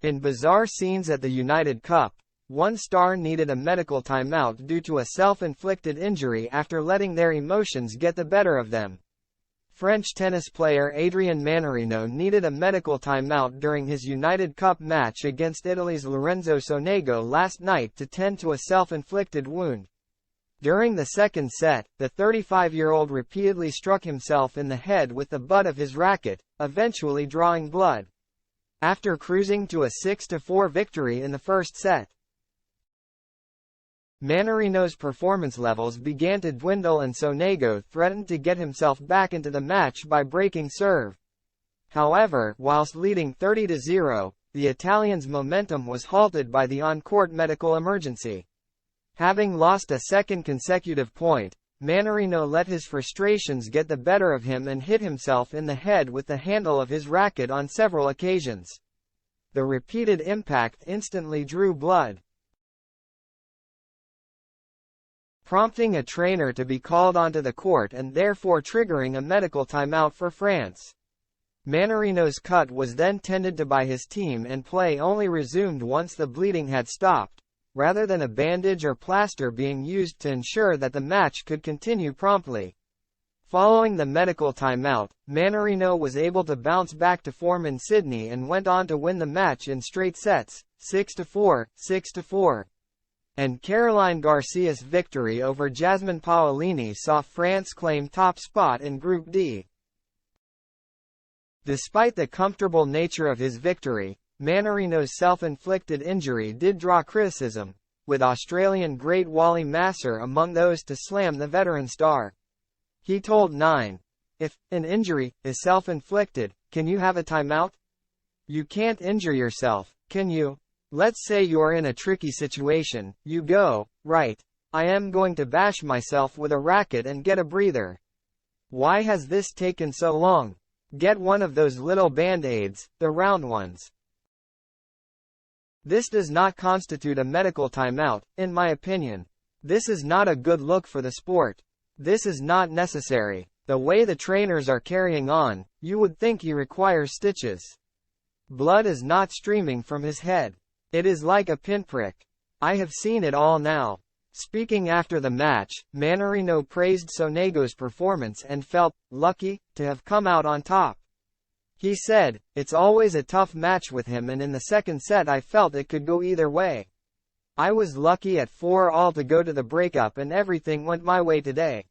In bizarre scenes at the United Cup, one star needed a medical timeout due to a self-inflicted injury after letting their emotions get the better of them. French tennis player Adrien Mannarino needed a medical timeout during his United Cup match against Italy's Lorenzo Sonego last night to tend to a self-inflicted wound. During the second set, the 35-year-old repeatedly struck himself in the head with the butt of his racket, eventually drawing blood. After cruising to a 6-4 victory in the first set, Mannarino's performance levels began to dwindle and Sonego threatened to get himself back into the match by breaking serve. However, whilst leading 30-0, the Italian's momentum was halted by the on-court medical emergency. Having lost a second consecutive point, Mannarino let his frustrations get the better of him and hit himself in the head with the handle of his racket on several occasions. The repeated impact instantly drew blood, prompting a trainer to be called onto the court and therefore triggering a medical timeout for France. Mannarino's cut was then tended to by his team and play only resumed once the bleeding had stopped, rather than a bandage or plaster being used to ensure that the match could continue promptly. Following the medical timeout, Mannarino was able to bounce back to form in Sydney and went on to win the match in straight sets, 6-4, 6-4. And Caroline Garcia's victory over Jasmine Paolini saw France claim top spot in Group D. Despite the comfortable nature of his victory, Mannarino's self-inflicted injury did draw criticism, with Australian great Wally Masser among those to slam the veteran star. He told 9. If an injury is self-inflicted, can you have a timeout? You can't injure yourself, can you? Let's say you're in a tricky situation, you go, right, I am going to bash myself with a racket and get a breather. Why has this taken so long? Get one of those little band-aids, the round ones. This does not constitute a medical timeout, in my opinion. This is not a good look for the sport. This is not necessary. The way the trainers are carrying on, you would think he requires stitches. Blood is not streaming from his head. It is like a pinprick. I have seen it all now. Speaking after the match, Mannarino praised Sonego's performance and felt lucky to have come out on top. He said, "It's always a tough match with him, and in the second set I felt it could go either way. I was lucky at 4-all to go to the breakup and everything went my way today.